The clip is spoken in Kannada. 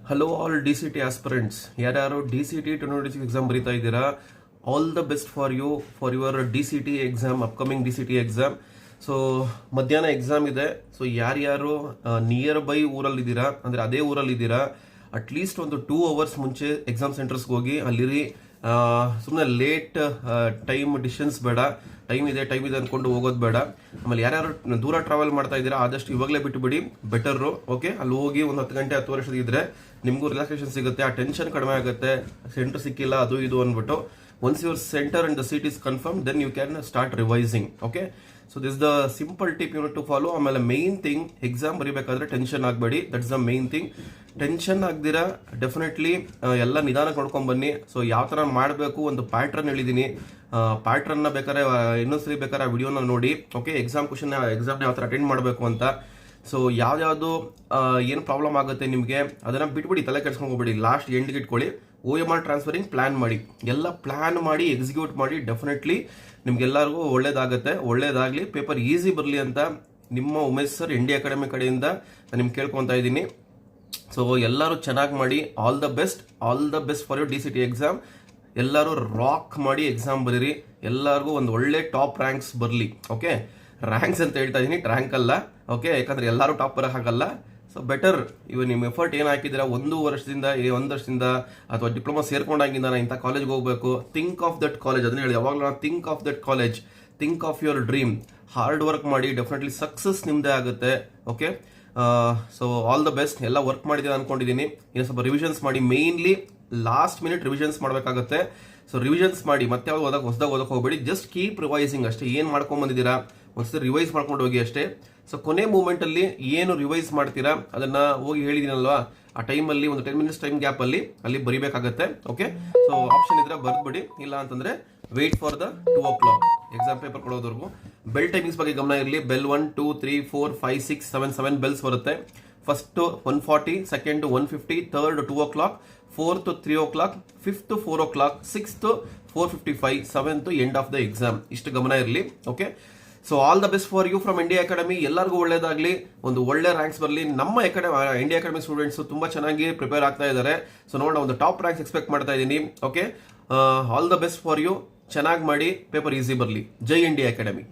Hello all D C T aspirants, ಯಾರ್ಯಾರು ಡಿ ಸಿ ಟಿ 2026 ಎಕ್ಸಾಮ್ ಬರೀತಾ ಇದ್ದೀರಾ, all the best for you for your D C T exam, upcoming D C T exam. So ಮಧ್ಯಾಹ್ನ ಎಕ್ಸಾಮ್ ಇದೆ. ಸೊ ಯಾರ್ಯಾರು ನಿಯರ್ ಬೈ ಊರಲ್ಲಿದ್ದೀರಾ, ಅಂದರೆ ಅದೇ ಊರಲ್ಲಿದ್ದೀರಾ, ಅಟ್ಲೀಸ್ಟ್ ಒಂದು 2 ಅವರ್ಸ್ ಮುಂಚೆ ಎಕ್ಸಾಮ್ ಸೆಂಟರ್ಸ್ಗೆ ಹೋಗಿ ಅಲ್ಲಿರಿ. ಸುಮ್ಮನೆ ಲೇಟ್ ಟೈಮ್ ಡಿಸ್ಟೆನ್ಸ್ ಬೇಡ, ಟೈಮ್ ಇದೆ ಅಂದ್ಕೊಂಡು ಹೋಗೋದು ಬೇಡ. ಆಮೇಲೆ ಯಾರ್ಯಾರು ದೂರ ಟ್ರಾವೆಲ್ ಮಾಡ್ತಾ ಇದ್ದೀರಾ ಆದಷ್ಟು ಇವಾಗಲೇ ಬಿಟ್ಟುಬಿಡಿ, ಬೆಟರು. ಓಕೆ, ಅಲ್ಲಿ ಹೋಗಿ ಒಂದು 10 ಗಂಟೆ 10 ವರ್ಷದ ಇದ್ರೆ ನಿಮಗೂ ರಿಲ್ಯಾಕ್ಸೇಷನ್ ಸಿಗುತ್ತೆ, ಆ ಟೆನ್ಷನ್ ಕಡಿಮೆ ಆಗುತ್ತೆ. ಸೆಂಟರ್ ಸಿಕ್ಕಿಲ್ಲ ಅದು ಇದು ಅಂದ್ಬಿಟ್ಟು once your centre and the seat is confirm, then you can start revising. Okay, so this the simple tip you need to follow. ಆಮೇಲೆ ಮೇನ್ ಥಿಂಗ್, ಎಕ್ಸಾಮ್ ಬರೀಬೇಕಾದ್ರೆ ಟೆನ್ಷನ್ ಆಗಬೇಡಿ, that's the main thing. Tension ಆಗದಿರಾ ಡೆಫಿನೆಟ್ಲಿ ಎಲ್ಲ ನಿಧಾನಕ್ಕೆ ನೋಡ್ಕೊಂಡು ಬನ್ನಿ. ಸೊ ಯಾವ ಥರ ಮಾಡಬೇಕು ಒಂದು ಪ್ಯಾಟ್ರನ್ ಹೇಳಿದ್ದೀನಿ. ಪ್ಯಾಟ್ರನ್ನ ಬೇಕಾದ್ರೆ ಇನ್ನೊಂದ್ಸರಿ ಬೇಕಾದ್ರೆ ಆ ವಿಡಿಯೋನ ನೋಡಿ. ಓಕೆ, ಎಕ್ಸಾಮ್ನ ಯಾವ ಥರ ಅಟೆಂಡ್ ಮಾಡಬೇಕು ಅಂತ. ಸೊ ಯಾವ್ದು ಏನು ಪ್ರಾಬ್ಲಮ್ ಆಗುತ್ತೆ ನಿಮಗೆ ಅದನ್ನ ಬಿಟ್ಬಿಡಿ, ತಲೆ ಕೆಡ್ಸ್ಕೊಂಡು ಹೋಗ್ಬಿಡಿ, ಲಾಸ್ಟ್ ಎಂಡ್ಗೆ ಇಟ್ಕೊಳ್ಳಿ. OMR ಟ್ರಾನ್ಸ್ಫರಿಂಗ್ ಪ್ಲಾನ್ ಮಾಡಿ, ಎಲ್ಲ ಪ್ಲಾನ್ ಮಾಡಿ ಎಕ್ಸಿಕ್ಯೂಟ್ ಮಾಡಿ. ಡೆಫಿನೆಟ್ಲಿ ನಿಮ್ಗೆಲ್ಲರಿಗೂ ಒಳ್ಳೇದಾಗಲಿ, ಪೇಪರ್ ಈಸಿ ಬರಲಿ ಅಂತ ನಿಮ್ಮ ಉಮೇಶ್ ಸರ್ ND ಅಕಾಡೆಮಿ ಕಡೆಯಿಂದ ನಾನು ನಿಮ್ಗೆ ಕೇಳ್ಕೊತಾ ಇದ್ದೀನಿ. ಸೊ ಎಲ್ಲರೂ ಚೆನ್ನಾಗಿ ಮಾಡಿ. All the best for your D C T exam. ಎಲ್ಲರೂ ರಾಕ್ ಮಾಡಿ ಎಕ್ಸಾಮ್ ಬರೀರಿ. ಎಲ್ಲರಿಗೂ ಒಂದು ಒಳ್ಳೆ ಟಾಪ್ ರ್ಯಾಂಕ್ಸ್ ಬರಲಿ. ಓಕೆ, ರ್ಯಾಂಕ್ಸ್ ಅಂತ ಹೇಳ್ತಾ ಇದ್ದೀನಿ, ರ್ಯಾಂಕ್ ಅಲ್ಲ. ಓಕೆ, ಯಾಕಂದ್ರೆ ಎಲ್ಲರೂ ಟಾಪ್ ಬರೋಕ್ಕಾಗಲ್ಲ. ಸೊ ಬೆಟರ್ ಇವಾಗ ನಿಮ್ಮ ಎಫರ್ಟ್ ಏನು ಹಾಕಿದ್ದೀರಾ, 1 ವರ್ಷದಿಂದ ಅಥವಾ ಡಿಪ್ಲೊಮಾ ಸೇರ್ಕೊಂಡಾಗಿಂದ ನಾನು ಇಂಥ ಕಾಲೇಜ್ಗೆ ಹೋಗಬೇಕು, ಥಿಂಕ್ ಆಫ್ ದಟ್ ಕಾಲೇಜ್. ಅದನ್ನ ಹೇಳಿ ಯಾವಾಗಲೂ think of that college, think of your dream. Hard work ಮಾಡಿ, ಡೆಫಿನೆಟ್ಲಿ ಸಕ್ಸಸ್ ನಿಮ್ಮದೇ ಆಗುತ್ತೆ. Okay, so all the best. ಎಲ್ಲ ವರ್ಕ್ ಮಾಡಿದ್ದೀನಿ ಅನ್ಕೊಂಡಿದ್ದೀನಿ. ಇನ್ನು ಸ್ವಲ್ಪ ರಿವಿಷನ್ಸ್ ಮಾಡಿ, ಮೇನ್ಲಿ ಲಾಸ್ಟ್ ಮಿನಿಟ್ ರಿವಿಷನ್ಸ್ ಮಾಡಬೇಕಾಗುತ್ತೆ. ಸೊ ರಿವಿಷನ್ಸ್ ಮಾಡಿ, ಮತ್ತೆ ಯಾವ್ದು ಹೊಸದಾಗ ಓದಕ್ಕೆ ಹೋಗಬೇಡಿ. ಜಸ್ಟ್ ಕೀಪ್ ರಿವೈಸಿಂಗ್ ಅಷ್ಟೇ. ಏನು ಮಾಡ್ಕೊಂಡ್ ಬಂದಿದ್ದೀರಾ ಒಂದ್ಸರಿ ರಿವೈಸ್ ಮಾಡ್ಕೊಂಡು ಹೋಗಿ ಅಷ್ಟೇ. ಸೊ ಕೊನೆ ಮೂಮೆಂಟ್ ಅಲ್ಲಿ ಏನು ರಿವೈಸ್ ಮಾಡ್ತೀರಾ ಅದನ್ನ ಹೋಗಿ ಹೇಳಿದೀನಲ್ವಾ, ಆ ಟೈಮಲ್ಲಿ ಒಂದು 10 ಮಿನಿಟ್ಸ್ ಟೈಮ್ ಗ್ಯಾಪ್ ಅಲ್ಲಿ ಬರಿಬೇಕಾಗತ್ತೆ. ಓಕೆ, ಸೊ ಆಪ್ಷನ್ ಇದ್ರೆ ಬರ್ದ್ಬಿಡಿ, ಇಲ್ಲ ಅಂತಂದ್ರೆ wait for the 2 o'clock exam paper ಕೊಡೋದವರೆಗೂ. ಬೆಲ್ ಟೈಮಿಂಗ್ಸ್ ಬಗ್ಗೆ ಗಮನ ಇರಲಿ. ಬೆಲ್ 1 2 3 4 5 6 7 ಬೆಲ್ಸ್ ಬರುತ್ತೆ. First 140, second 150, third 2 o'clock, fourth 3 o'clock, fifth 4 o'clock, sixth 4:55, seventh end of the exam. ಇಷ್ಟು ಗಮನ ಇರಲಿ. Okay, so all the best for you from ND academy. ಎಲ್ಲರಿಗೂ ಒಳ್ಳೇದಾಗಲಿ, ಒಂದು ಒಳ್ಳೆ ರ್ಯಾಂಕ್ಸ್ ಬರಲಿ. ನಮ್ಮ ND ಅಕಾಡೆಮಿ ಸ್ಟೂಡೆಂಟ್ಸ್ ತುಂಬಾ ಚೆನ್ನಾಗಿ ಪ್ರಿಪೇರ್ ಆಗ್ತಾ ಇದ್ದಾರೆ. ಸೊ ನೋಡೋಣ, ಒಂದು ಟಾಪ್ ರ್ಯಾಂಕ್ಸ್ ಎಕ್ಸ್ಪೆಕ್ಟ್ ಮಾಡ್ತಾ ಇದ್ದೀನಿ. Okay, all the best for you. ಚೆನ್ನಾಗಿ ಮಾಡಿ, ಪೇಪರ್ ಈಸಿ ಬರಲಿ. ಜೈ ND ಅಕಾಡೆಮಿ.